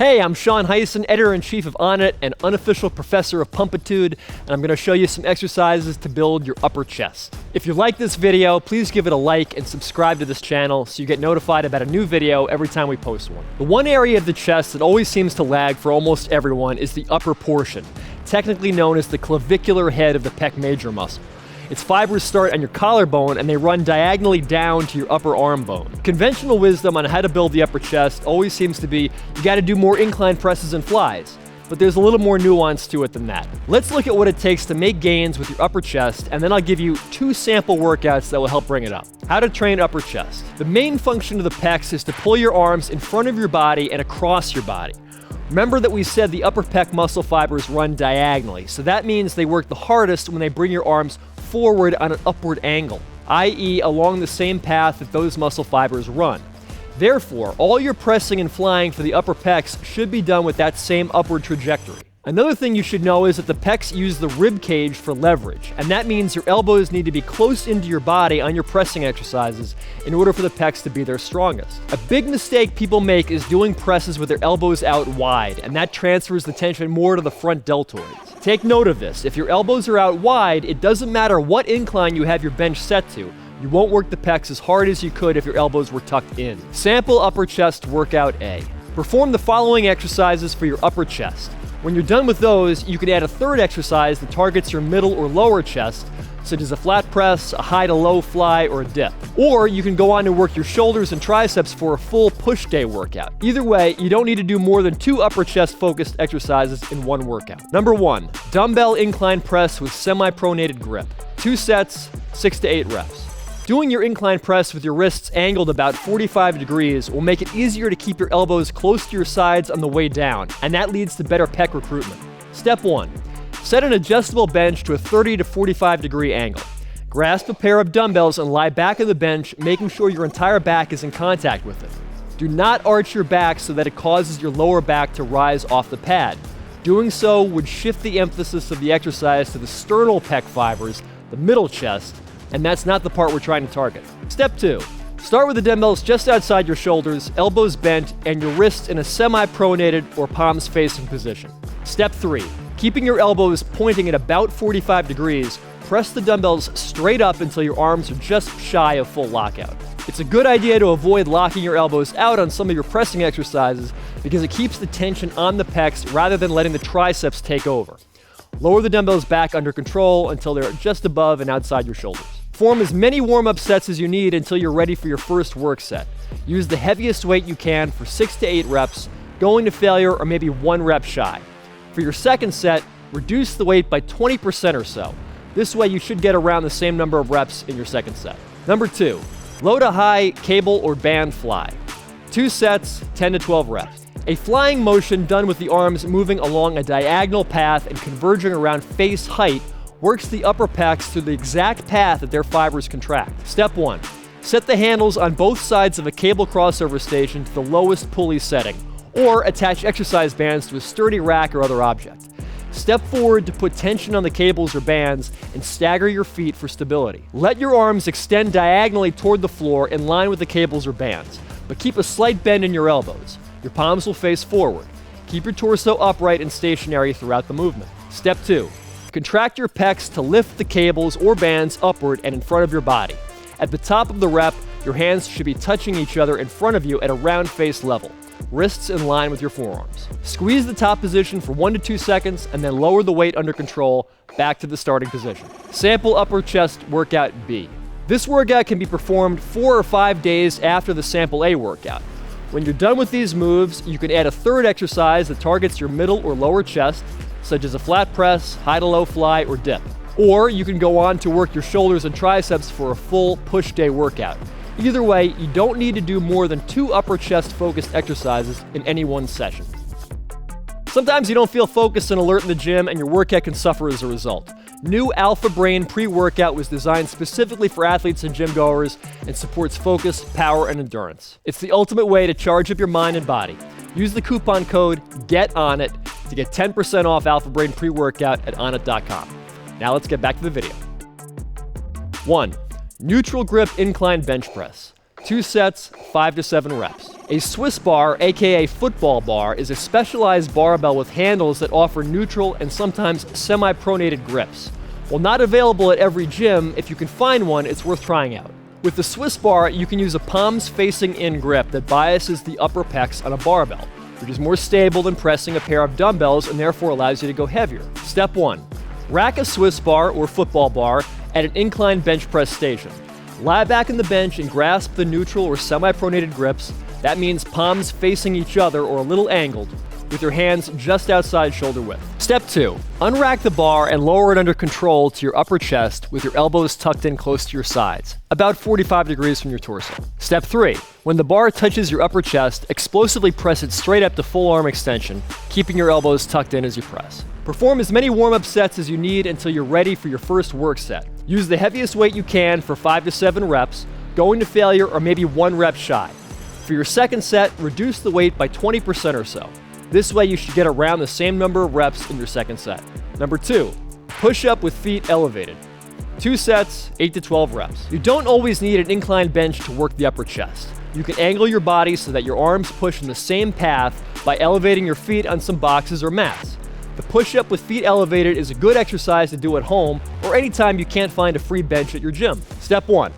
Hey, I'm Hyson, editor-in-chief of On It and unofficial professor of Pumpitude, and I'm going to show you some exercises to build your upper chest. If you like this video, please give it a like and subscribe to this channel so you get notified about a new video every time we post one. The one area of the chest that always seems to lag for almost everyone is the upper portion, technically known as the clavicular head of the pec major muscle. Its fibers start on your collarbone and they run diagonally down to your upper arm bone. Conventional wisdom on how to build the upper chest always seems to be you gotta do more incline presses and flies, but there's a little more nuance to it than that. Let's look at what it takes to make gains with your upper chest, and then I'll give you 2 sample workouts that will help bring it up. How to train upper chest. The main function of the pecs is to pull your arms in front of your body and across your body. Remember that we said the upper pec muscle fibers run diagonally, so that means they work the hardest when they bring your arms forward on an upward angle, i.e. along the same path that those muscle fibers run. Therefore, all your pressing and flying for the upper pecs should be done with that same upward trajectory. Another thing you should know is that the pecs use the rib cage for leverage, and that means your elbows need to be close into your body on your pressing exercises in order for the pecs to be their strongest. A big mistake people make is doing presses with their elbows out wide, and that transfers the tension more to the front deltoids. Take note of this. If your elbows are out wide, it doesn't matter what incline you have your bench set to. You won't work the pecs as hard as you could if your elbows were tucked in. Sample upper chest workout A. Perform the following exercises for your upper chest. When you're done with those, you can add a third exercise that targets your middle or lower chest, such as a flat press, a high to low fly, or a dip. Or you can go on to work your shoulders and triceps for a full push day workout. Either way, you don't need to do more than 2 upper chest focused exercises in one workout. Number 1, dumbbell incline press with semi-pronated grip. 2 sets, 6 to 8 reps. Doing your incline press with your wrists angled about 45 degrees will make it easier to keep your elbows close to your sides on the way down, and that leads to better pec recruitment. Step 1. Set an adjustable bench to a 30 to 45 degree angle. Grasp a pair of dumbbells and lie back on the bench, making sure your entire back is in contact with it. Do not arch your back so that it causes your lower back to rise off the pad. Doing so would shift the emphasis of the exercise to the sternal pec fibers, the middle chest, and that's not the part we're trying to target. Step 2. Start with the dumbbells just outside your shoulders, elbows bent, and your wrists in a semi-pronated or palms facing position. Step 3. Keeping your elbows pointing at about 45 degrees, press the dumbbells straight up until your arms are just shy of full lockout. It's a good idea to avoid locking your elbows out on some of your pressing exercises because it keeps the tension on the pecs rather than letting the triceps take over. Lower the dumbbells back under control until they're just above and outside your shoulders. Perform as many warm-up sets as you need until you're ready for your first work set. Use the heaviest weight you can for 6 to 8 reps, going to failure or maybe 1 rep shy. For your second set, reduce the weight by 20% or so. This way you should get around the same number of reps in your second set. Number 2, load a high cable or band fly. 2 sets, 10 to 12 reps. A flying motion done with the arms moving along a diagonal path and converging around face height works the upper pecs through the exact path that their fibers contract. Step 1. Set the handles on both sides of a cable crossover station to the lowest pulley setting, or attach exercise bands to a sturdy rack or other object. Step forward to put tension on the cables or bands and stagger your feet for stability. Let your arms extend diagonally toward the floor in line with the cables or bands, but keep a slight bend in your elbows. Your palms will face forward. Keep your torso upright and stationary throughout the movement. Step 2. Contract your pecs to lift the cables or bands upward and in front of your body. At the top of the rep, your hands should be touching each other in front of you at around face level. Wrists in line with your forearms. Squeeze the top position for 1 to 2 seconds and then lower the weight under control back to the starting position. Sample upper chest workout B. This workout can be performed 4 or 5 days after the sample A workout. When you're done with these moves, you can add a third exercise that targets your middle or lower chest, such as a flat press, high to low fly, or dip. Or you can go on to work your shoulders and triceps for a full push day workout. Either way, you don't need to do more than 2 upper chest focused exercises in any one session. Sometimes you don't feel focused and alert in the gym and your workout can suffer as a result. New Alpha Brain pre-workout was designed specifically for athletes and gym goers and supports focus, power, and endurance. It's the ultimate way to charge up your mind and body. Use the coupon code GETONIT to get 10% off Alpha Brain pre-workout at onit.com. Now let's get back to the video. 1. Neutral grip incline bench press. 2 sets, 5 to 7 reps. A Swiss bar, aka football bar, is a specialized barbell with handles that offer neutral and sometimes semi-pronated grips. While not available at every gym, if you can find one, it's worth trying out. With the Swiss bar, you can use a palms facing in grip that biases the upper pecs on a barbell, which is more stable than pressing a pair of dumbbells and therefore allows you to go heavier. Step 1. Rack a Swiss bar or football bar at an incline bench press station. Lie back on the bench and grasp the neutral or semi-pronated grips. That means palms facing each other or a little angled, with your hands just outside shoulder width. Step 2. Unrack the bar and lower it under control to your upper chest with your elbows tucked in close to your sides, about 45 degrees from your torso. Step 3. When the bar touches your upper chest, explosively press it straight up to full arm extension, keeping your elbows tucked in as you press. Perform as many warm-up sets as you need until you're ready for your first work set. Use the heaviest weight you can for 5 to 7 reps, going to failure or maybe 1 rep shy. For your second set, reduce the weight by 20% or so. This way you should get around the same number of reps in your second set. Number 2, push up with feet elevated. 2 sets, 8 to 12 reps. You don't always need an incline bench to work the upper chest. You can angle your body so that your arms push in the same path by elevating your feet on some boxes or mats. The push-up with feet elevated is a good exercise to do at home or anytime you can't find a free bench at your gym. Step 1.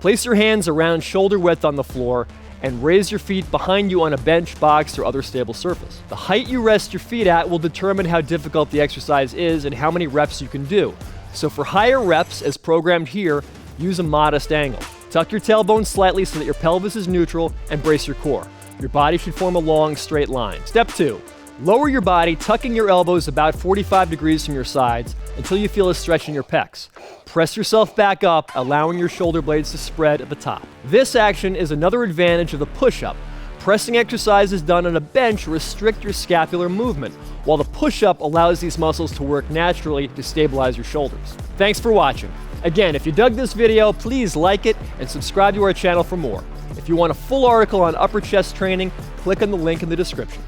Place your hands around shoulder width on the floor and raise your feet behind you on a bench, box, or other stable surface. The height you rest your feet at will determine how difficult the exercise is and how many reps you can do. So for higher reps, as programmed here, use a modest angle. Tuck your tailbone slightly so that your pelvis is neutral and brace your core. Your body should form a long, straight line. Step 2. Lower your body, tucking your elbows about 45 degrees from your sides until you feel a stretch in your pecs. Press yourself back up, allowing your shoulder blades to spread at the top. This action is another advantage of the push-up. Pressing exercises done on a bench restrict your scapular movement, while the push-up allows these muscles to work naturally to stabilize your shoulders. Thanks for watching. Again, if you dug this video, please like it and subscribe to our channel for more. If you want a full article on upper chest training, click on the link in the description.